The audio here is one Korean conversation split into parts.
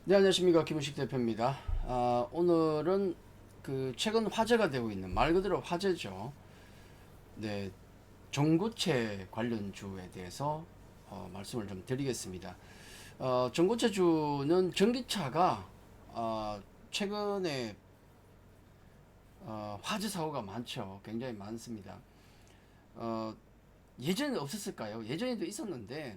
네, 안녕하십니까. 김우식 대표입니다. 오늘은 최근 화제가 되고 있는 말 그대로 화제죠. 네, 전고체 관련주에 대해서 말씀을 좀 드리겠습니다. 전고체주는 전기차가 최근에 화재 사고가 많죠. 굉장히 많습니다. 어, 예전에 없었을까요? 예전에도 있었는데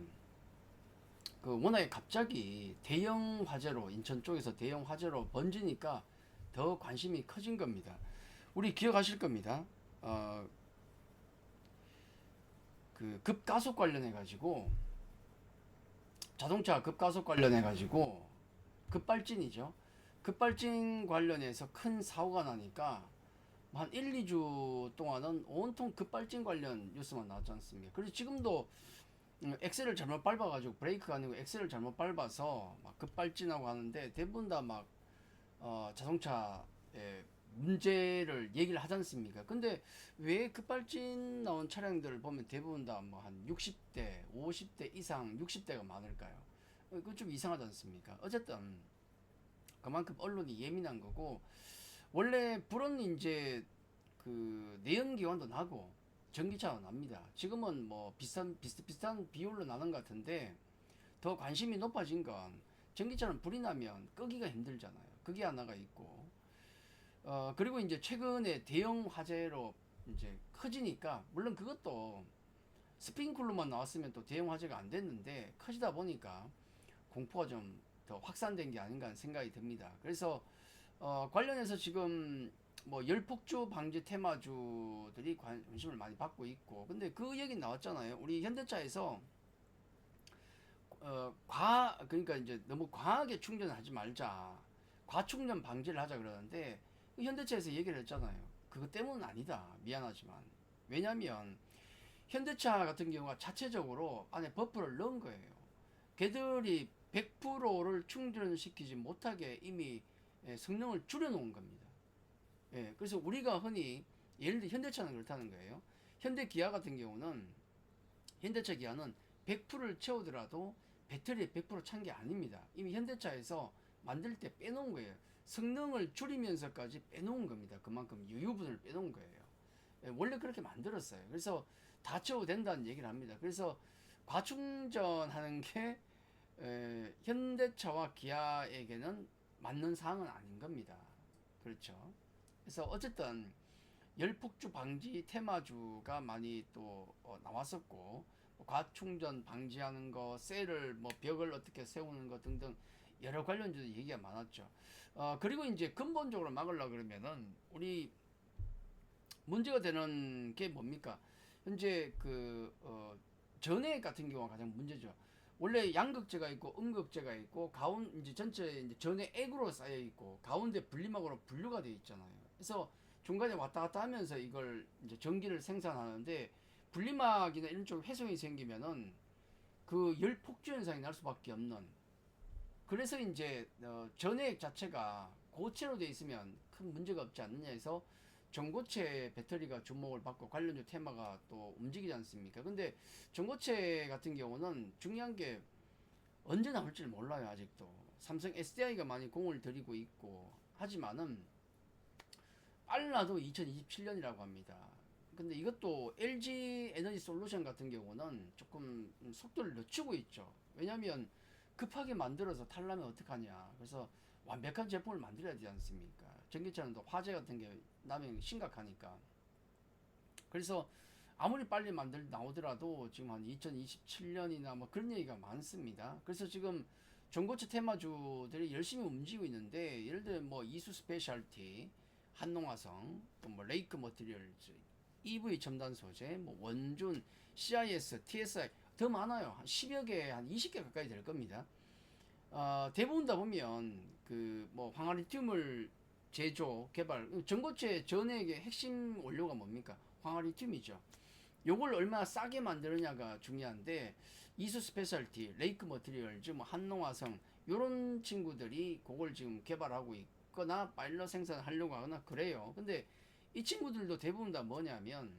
워낙에 갑자기 대형 화재로 인천 쪽에서 대형 화재로 번지니까 더 관심이 커진 겁니다. 우리 기억하실 겁니다. 급가속 관련해 가지고 자동차 급가속 관련해 가지고 급발진이죠. 급발진 관련해서 큰 사고가 나니까 한 1, 2주 동안은 온통 급발진 관련 뉴스만 나왔지 않습니까? 그래서 지금도 엑셀을 잘못 밟아가지고 브레이크가 아니고 엑셀을 잘못 밟아서 막 급발진하고 하는데 대부분 다 막 자동차의 문제를 얘기를 하지 않습니까? 근데 왜 급발진 나온 차량들을 보면 대부분 다 뭐 한 60대, 50대 이상 60대가 많을까요? 그건 좀 이상하지 않습니까? 어쨌든 그만큼 언론이 예민한 거고 원래 불은 이제 내연기관도 나고 전기차가 납니다. 지금은 뭐 비슷비슷한 비율로 나는 것 같은데 더 관심이 높아진 건 전기차는 불이 나면 끄기가 힘들잖아요. 그게 하나가 있고 그리고 이제 최근에 대형 화재로 이제 커지니까 물론 그것도 스프링클러만 나왔으면 또 대형 화재가 안 됐는데 커지다 보니까 공포가 좀 더 확산된 게 아닌가 하는 생각이 듭니다. 그래서 관련해서 지금 뭐 열폭주 방지 테마주들이 관심을 많이 받고 있고 근데 그 얘기 나왔잖아요. 우리 현대차에서 그러니까 이제 너무 과하게 충전을 하지 말자. 과충전 방지를 하자 그러는데 현대차에서 얘기를 했잖아요. 그것 때문은 아니다. 미안하지만. 왜냐면 현대차 같은 경우가 자체적으로 안에 버프를 넣은 거예요. 걔들이 100%를 충전시키지 못하게 이미 성능을 줄여놓은 겁니다. 예, 그래서 우리가 흔히 예를 들어 현대차는 그렇다는 거예요. 현대 기아 같은 경우는 현대차 기아는 100%를 채우더라도 배터리에 100%찬 게 아닙니다. 이미 현대차에서 만들 때 빼놓은 거예요. 성능을 줄이면서까지 빼놓은 겁니다. 그만큼 유유분을 빼놓은 거예요. 예, 원래 그렇게 만들었어요. 그래서 다 채워도 된다는 얘기를 합니다. 그래서 과충전하는 게 현대차와 기아에게는 맞는 사항은 아닌 겁니다. 그렇죠. 그래서 어쨌든 열폭주 방지 테마주가 많이 또 나왔었고 과충전 방지하는 거, 셀을 뭐 벽을 어떻게 세우는 거 등등 여러 관련주도 얘기가 많았죠. 그리고 이제 근본적으로 막으려 그러면은 우리 문제가 되는 게 뭡니까? 현재 전해 같은 경우가 가장 문제죠. 원래 양극재가 있고 음극재가 있고 이제 전체 이제 전해 액으로 쌓여 있고 가운데 분리막으로 분류가 되어 있잖아요. 그래서 중간에 왔다 갔다 하면서 이걸 이제 전기를 생산하는데 분리막이나 이런 쪽 훼손이 생기면은 그 열 폭주 현상이 날 수밖에 없는. 그래서 이제 전해액 자체가 고체로 되어 있으면 큰 문제가 없지 않느냐 해서 전고체 배터리가 주목을 받고 관련주 테마가 또 움직이지 않습니까? 근데 전고체 같은 경우는 중요한 게 언제 나올지 몰라요. 아직도 삼성 SDI가 많이 공을 들이고 있고 하지만은 빨라도 2027년이라고 합니다. 근데 이것도 LG 에너지 솔루션 같은 경우는 조금 속도를 늦추고 있죠. 왜냐하면 급하게 만들어서 탈라면 어떡하냐. 그래서 완벽한 제품을 만들어야 되지 않습니까? 전기차는 또 화재 같은 게 나면 심각하니까. 그래서 아무리 빨리 나오더라도 지금 한 2027년이나 뭐 그런 얘기가 많습니다. 그래서 지금 전고체 테마주들이 열심히 움직이고 있는데 예를 들어 뭐 이수 스페셜티, 한농화성, 또 뭐 레이크 머티리얼즈, EV 첨단 소재, 뭐 원준, CIS, TSI 더 많아요. 한 10여 개, 한 20개 가까이 될 겁니다. 대부분 다 보면 그 뭐 황화리튬을 제조, 개발, 전고체 전액의 핵심 원료가 뭡니까? 황화리튬이죠. 요걸 얼마나 싸게 만드느냐가 중요한데 이수 스페셜티, 레이크 머티리얼즈, 뭐 한농화성 요런 친구들이 그걸 지금 개발하고 있거나 파일럿 생산하려고 하거나 그래요. 근데 이 친구들도 대부분 다 뭐냐면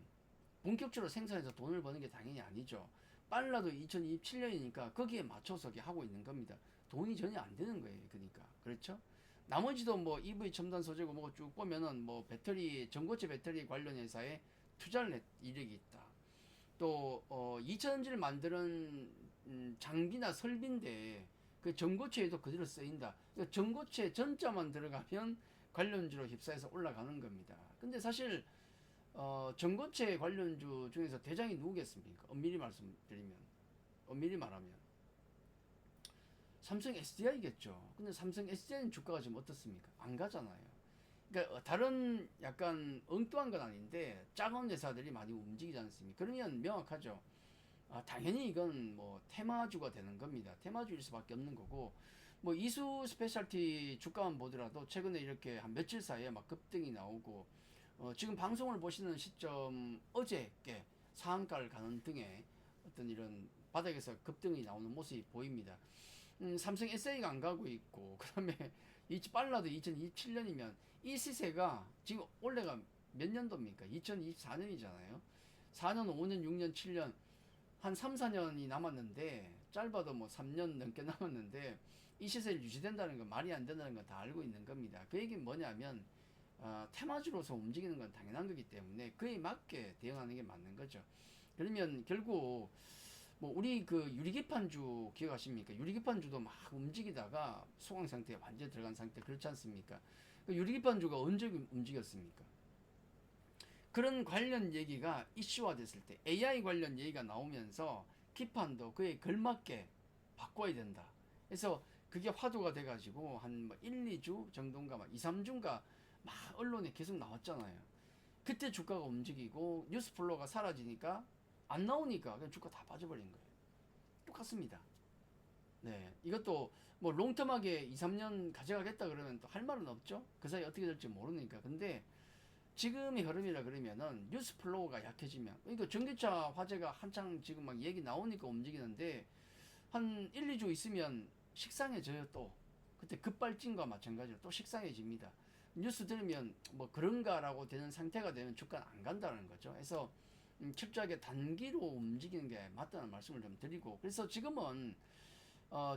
본격적으로 생산해서 돈을 버는 게 당연히 아니죠. 빨라도 2027년이니까 거기에 맞춰서 하고 있는 겁니다. 돈이 전혀 안 되는 거예요. 그러니까 그렇죠? 나머지도 뭐 EV 첨단 소재고 뭐 쭉 보면은 뭐 배터리 전고체 배터리 관련 회사에 투자를 했 이력이 있다. 또 이차전지를 만드는 장비나 설비인데 그 전고체에도 그대로 쓰인다. 그러니까 전고체 전자만 들어가면 관련주로 휩싸여서 올라가는 겁니다. 근데 사실 전고체 관련주 중에서 대장이 누구겠습니까? 엄밀히 말하면 삼성 SDI겠죠. 근데 삼성 SDI는 주가가 지금 어떻습니까? 안 가잖아요. 그러니까 다른 약간 엉뚱한 건 아닌데 작은 회사들이 많이 움직이지 않습니까? 그러면 명확하죠. 당연히 이건 뭐 테마주가 되는 겁니다. 테마주일 수밖에 없는 거고 뭐 이수 스페셜티 주가만 보더라도 최근에 이렇게 한 며칠 사이에 막 급등이 나오고 지금 방송을 보시는 시점 어제께 상한가를 가는 등의 어떤 이런 바닥에서 급등이 나오는 모습이 보입니다. 삼성 SA가 안 가고 있고 그다음에 빨라도 2027년이면 이 시세가 지금 올해가 몇 년도입니까? 2024년이잖아요. 4년, 5년, 6년, 7년 한 3, 4년이 남았는데 짧아도 뭐 3년 넘게 남았는데 이 시세를 유지된다는 건 말이 안 된다는 건 다 알고 있는 겁니다. 그 얘기는 뭐냐면 테마주로서 움직이는 건 당연한 거기 때문에 그에 맞게 대응하는 게 맞는 거죠. 그러면 결국 뭐 우리 그 유리기판주 기억하십니까? 유리기판주도 막 움직이다가 소강 상태에 완전 들어간 상태 그렇지 않습니까? 그 유리기판주가 언제 움직였습니까? 그런 관련 얘기가 이슈화 됐을 때 AI 관련 얘기가 나오면서 기판도 그에 걸맞게 바꿔야 된다. 그래서 그게 화두가 돼가지고 한뭐 1, 2주 정도인가 막 2, 3주인가 막 언론에 계속 나왔잖아요. 그때 주가가 움직이고 뉴스 플로우가 사라지니까 안 나오니까 그냥 주가 다 빠져버린 거예요. 똑같습니다. 네, 이것도 뭐 롱텀하게 2, 3년 가져가겠다 그러면 또 할 말은 없죠. 그 사이 어떻게 될지 모르니까. 근데 지금의 흐름이라 그러면은 뉴스 플로우가 약해지면 그러니까 전기차 화재가 한창 지금 막 얘기 나오니까 움직이는데 한 1, 2주 있으면 식상해져요 또. 그때 급발진과 마찬가지로 또 식상해집니다. 뉴스 들으면 뭐 그런가라고 되는 상태가 되면 주가는 안 간다는 거죠. 그래서 철저하게 단기로 움직이는 게 맞다는 말씀을 좀 드리고 그래서 지금은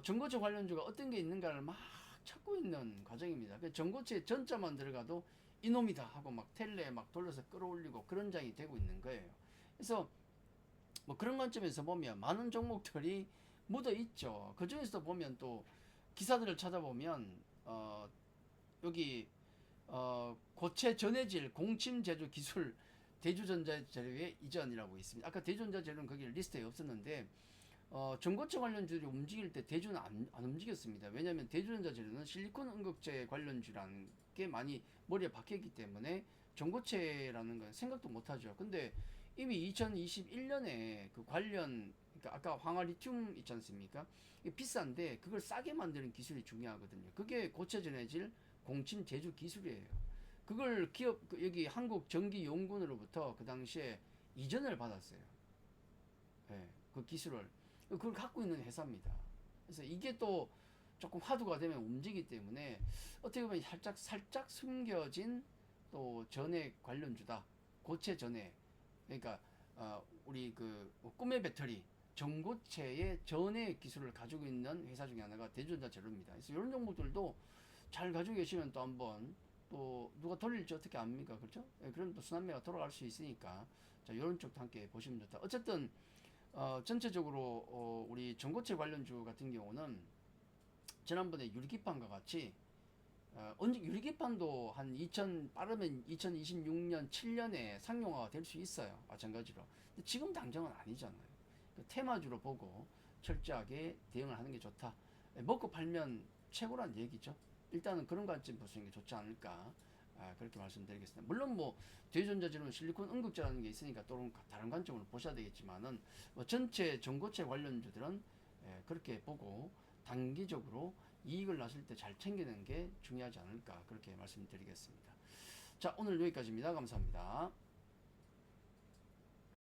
전고체 관련주가 어떤 게 있는가를 막 찾고 있는 과정입니다. 전고체 전자만 들어가도 이놈이다 하고 막 텔레에 막 돌려서 끌어올리고 그런 장이 되고 있는 거예요. 그래서 뭐 그런 관점에서 보면 많은 종목들이 묻어 있죠. 그 중에서 보면 또 기사들을 찾아보면 여기 고체 전해질 공침 제조 기술 대주전자 재료의 이전이라고 있습니다. 아까 대주전자 재료는 거기 리스트에 없었는데 전고체 관련주들이 움직일 때 대주는 안 움직였습니다. 왜냐하면 대주전자 재료는 실리콘 응급제 관련주라는 게 많이 머리에 박혀있기 때문에 전고체라는 건 생각도 못하죠. 근데 이미 2021년에 그 관련 그러니까 아까 황화리튬 있지 않습니까? 이게 비싼데 그걸 싸게 만드는 기술이 중요하거든요. 그게 고체 전해질 공침 제조 기술이에요. 그걸 기업 여기 한국전기연구원으로부터 그 당시에 이전을 받았어요. 네, 그 기술을 그걸 갖고 있는 회사입니다. 그래서 이게 또 조금 화두가 되면 움직이기 때문에 어떻게 보면 살짝 숨겨진 또 전액 관련주다. 고체 전액. 그러니까 우리 그 꿈의 배터리 전고체의 전액 기술을 가지고 있는 회사 중에 하나가 대전자 재료입니다. 그래서 이런 종목들도 잘 가지고 계시면 또 한번 또 누가 돌릴지 어떻게 압니까? 그렇죠? 네, 그럼 또 순환매가 돌아갈 수 있으니까 자 이런 쪽도 함께 보시면 좋다. 어쨌든 전체적으로 우리 전고체 관련주 같은 경우는 지난번에 유리기판과 같이 언제 유리기판도 한 빠르면 2026년 7년에 상용화가 될 수 있어요. 마찬가지로. 근데 지금 당장은 아니잖아요. 그 테마주로 보고 철저하게 대응을 하는 게 좋다. 먹고 팔면 최고란 얘기죠. 일단은 그런 관점 보시는 게 좋지 않을까. 그렇게 말씀드리겠습니다. 물론 뭐 대전자재료는 실리콘 응급제라는 게 있으니까 또 다른 관점으로 보셔야 되겠지만은 뭐 전체 전고체 관련주들은 그렇게 보고 단기적으로 이익을 났을 때 잘 챙기는 게 중요하지 않을까 그렇게 말씀드리겠습니다. 자 오늘 여기까지입니다. 감사합니다.